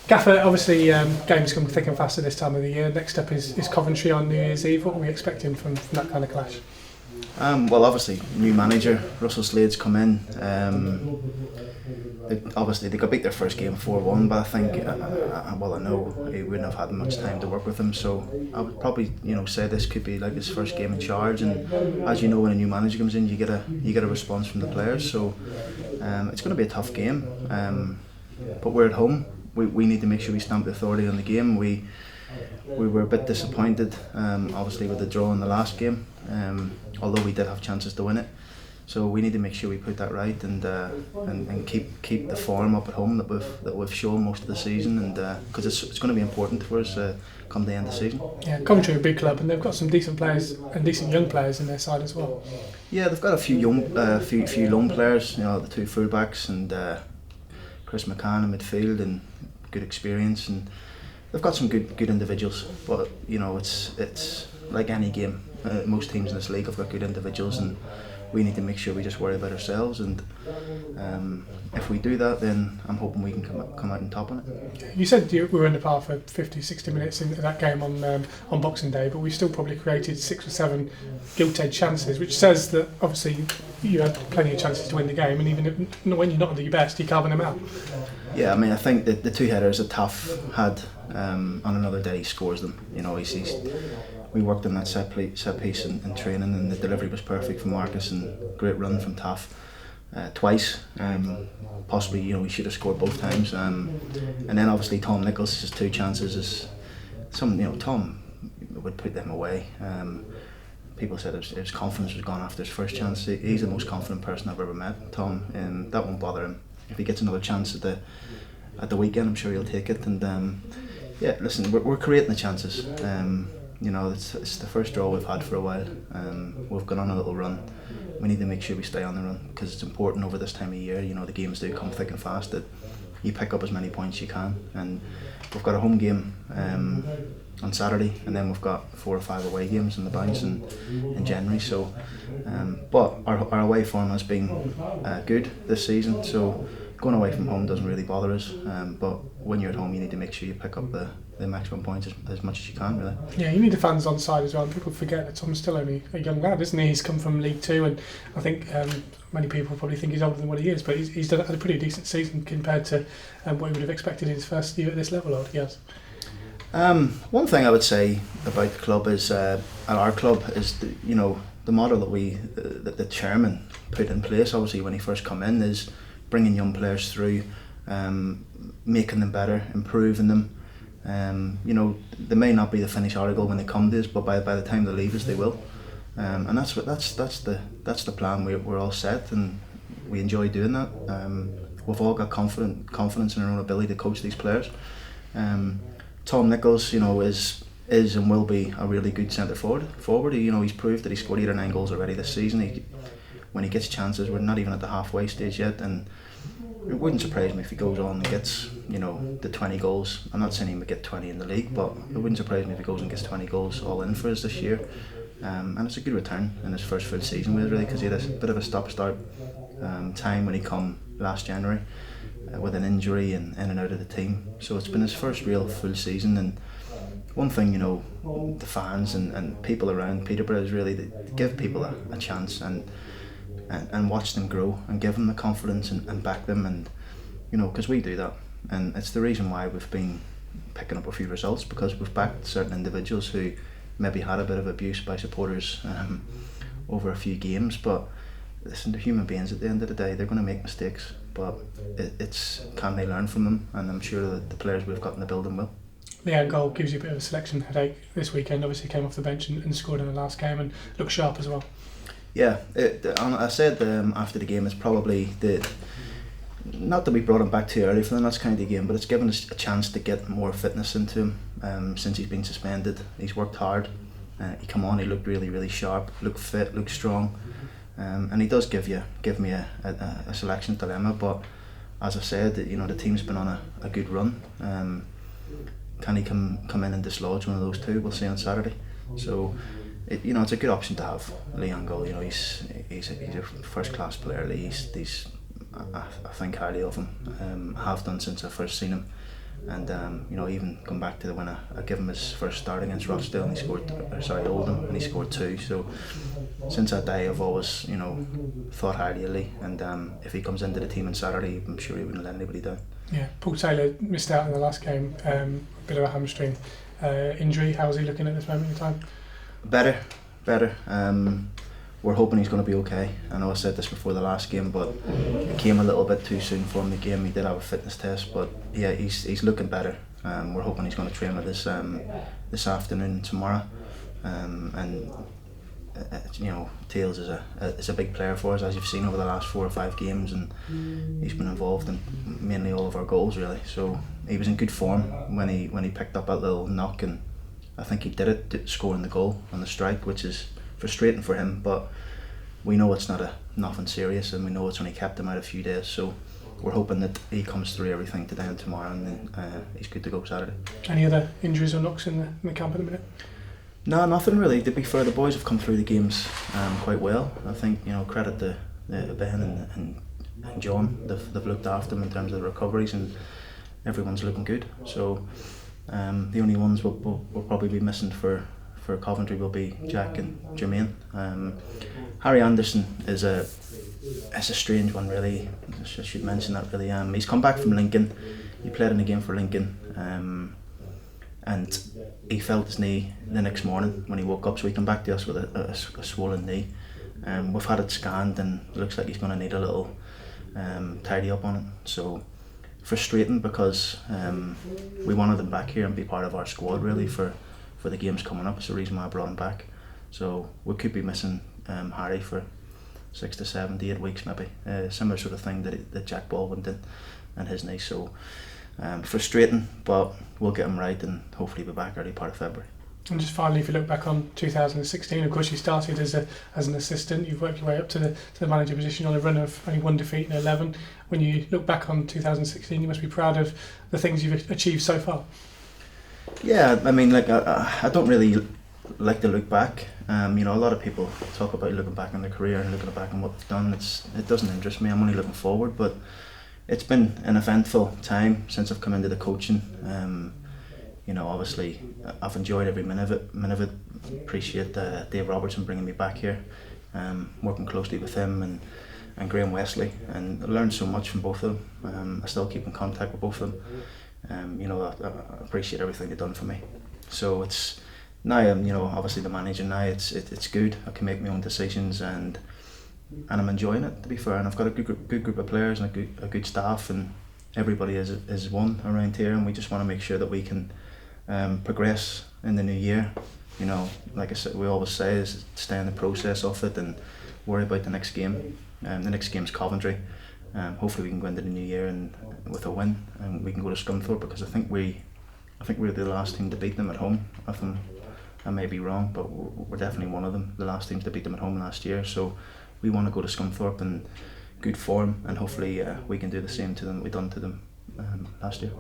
Gaffer, obviously games come thick and fast at this time of the year. Next up is Coventry on New Year's Eve. What are we expecting from that kind of clash? Well, obviously, new manager, Russell Slade's come in. They got beat their first game 4-1, but I think, I know he wouldn't have had much time to work with him, so I would probably, say this could be like his first game in charge. And as you know, when a new manager comes in, you get a response from the players. So it's going to be a tough game, but we're at home. We need to make sure we stamp the authority on the game. We were a bit disappointed, obviously, with the draw in the last game, although we did have chances to win it. So we need to make sure we put that right and keep the form up at home that we've shown most of the season, and because it's going to be important for us come the end of the season. Yeah, Coventry are a big club, and they've got some decent players and decent young players in their side as well. Yeah, they've got a few young players. The two fullbacks and Chris McCann in midfield, and good experience, and they've got some good individuals. But it's like any game. Most teams in this league have got good individuals, and we need to make sure we just worry about ourselves, and if we do that, then I'm hoping we can come out on top on it. You said we were in the par for 50-60 minutes in that game on Boxing Day, but we still probably created 6 or 7 gilt-edged chances, which says that obviously you had plenty of chances to win the game, and even when you're not at your best, you're carving them out. Yeah, I think that the 2 headers that Taff had on another day, he scores them. We worked on that set piece in training, and the delivery was perfect from Marcus, and great run from Taff twice. Possibly, we should have scored both times. And then obviously Tom Nichols' 2 chances is Tom would put them away. People said his confidence was gone after his first chance. He's the most confident person I've ever met, Tom, and that won't bother him. If he gets another chance at the weekend, I'm sure he'll take it. And listen, we're creating the chances. It's the first draw we've had for a while. We've gone on a little run. We need to make sure we stay on the run, because it's important over this time of year. The games do come thick and fast, that you pick up as many points as you can. And we've got a home game on Saturday, and then we've got 4 or 5 away games in the bounce in January. So, but our away form has been good this season. So going away from home doesn't really bother us. But when you're at home, you need to make sure you pick up the maximum points as much as you can, really. Yeah, you need the fans on side as well. And people forget that Tom's still only a young lad, isn't he? He's come from League Two, and I think many people probably think he's older than what he is, but he's had a pretty decent season compared to what we would have expected in his first year at this level, I guess. One thing I would say about the club is, at our club, is the model that the chairman put in place, obviously when he first come in, is bringing young players through, making them better, improving them. They may not be the finished article when they come to us, but by the time they leave us, they will. And that's the plan. We're all set, and we enjoy doing that. We've all got confidence in our own ability to coach these players. Tom Nichols, is and will be a really good centre forward. He's proved that he scored 8 or 9 goals already this season. When he gets chances, we're not even at the halfway stage yet, and it wouldn't surprise me if he goes on and gets, the 20 goals. I'm not saying he would get 20 in the league, but it wouldn't surprise me if he goes and gets 20 goals all in for us this year. And it's a good return in his first full season with us, really, because he had a bit of a stop-start time when he come last January with an injury and in and out of the team. So it's been his first real full season, and one thing, the fans and people around Peterborough is really to give people a chance and watch them grow and give them the confidence and back them, and because we do that, and it's the reason why we've been picking up a few results, because we've backed certain individuals who maybe had a bit of abuse by supporters over a few games. But listen, they're human beings at the end of the day. They're going to make mistakes, but it's can they learn from them, and I'm sure that the players we've got in the building will. Leanne Gold gives you a bit of a selection headache this weekend. Obviously came off the bench and scored in the last game and looked sharp as well. Yeah, I said after the game, it's probably not that we brought him back too early for the Notts County game, but it's given us a chance to get more fitness into him since he's been suspended. He's worked hard. He come on, he looked really, really sharp, looked fit, looked strong, and he does give me a selection dilemma. But as I said, the team's been on a good run. Can he come in and dislodge one of those two? We'll see on Saturday. So. It's a good option to have Leon Gull. He's a first class player. I think highly of him. Have done since I first seen him. And even come back to the winner, I give him his first start against Rochdale, and he scored. Oldham, and he scored 2. So since that day, I've always thought highly of Lee, and if he comes into the team on Saturday, I'm sure he wouldn't let anybody down. Yeah, Paul Taylor missed out in the last game, a bit of a hamstring injury. How's he looking at this moment in time? Better. We're hoping he's going to be okay. I know I said this before the last game, but it came a little bit too soon for him. The game, he did have a fitness test, but yeah, he's looking better. We're hoping he's going to train with us this afternoon and tomorrow. Tails is a big player for us, as you've seen over the last 4 or 5 games, and he's been involved in mainly all of our goals really. So he was in good form when he picked up that little knock, and I think he did it, scoring the goal on the strike, which is frustrating for him, but we know it's nothing serious, and we know it's only kept him out a few days, so we're hoping that he comes through everything today and tomorrow, and then he's good to go Saturday. Any other injuries or knocks in the camp at the minute? No, nothing really. To be fair, the boys have come through the games quite well. I think credit to Ben and John. They've looked after them in terms of the recoveries, and everyone's looking good. So the only ones we'll probably be missing for Coventry will be Jack and Jermaine. Harry Anderson is a strange one really. I should mention that really. He's come back from Lincoln. He played in a game for Lincoln, and he felt his knee the next morning when he woke up. So he came back to us with a swollen knee. We've had it scanned, and it looks like he's going to need a little tidy up on it. So frustrating, because we wanted him back here and be part of our squad really for the games coming up. It's the reason why I brought him back. So we could be missing Harry for 6 to 7 to 8 weeks maybe. Similar sort of thing that Jack Baldwin did and his knee. So frustrating, but we'll get him right and hopefully be back early part of February. And just finally, if you look back on 2016, of course you started as an assistant, you've worked your way up to the manager position on a run of only 1 defeat in 11. When you look back on 2016, you must be proud of the things you've achieved so far. Yeah, I mean, I don't really like to look back. A lot of people talk about looking back on their career and looking back on what they've done. It doesn't interest me. I'm only looking forward, but it's been an eventful time since I've come into the coaching. Obviously I've enjoyed every minute of it. Appreciate Dave Robertson bringing me back here, working closely with him and Graham Wesley, and I learned so much from both of them. I still keep in contact with both of them. I appreciate everything they've done for me. So it's now I'm obviously the manager now. It's good. I can make my own decisions, and I'm enjoying it, to be fair. And I've got a good group of players and a good staff, and everybody is one around here, and we just want to make sure that we can progress in the new year. Like I said, we always say is stay in the process of it and worry about the next game. The next game's Coventry. Hopefully we can go into the new year and with a win, and we can go to Scunthorpe, because I think we're the last team to beat them at home. I may be wrong, but we're definitely one of them, the last teams to beat them at home last year. So we want to go to Scunthorpe in good form, and hopefully we can do the same to them that we done to them last year.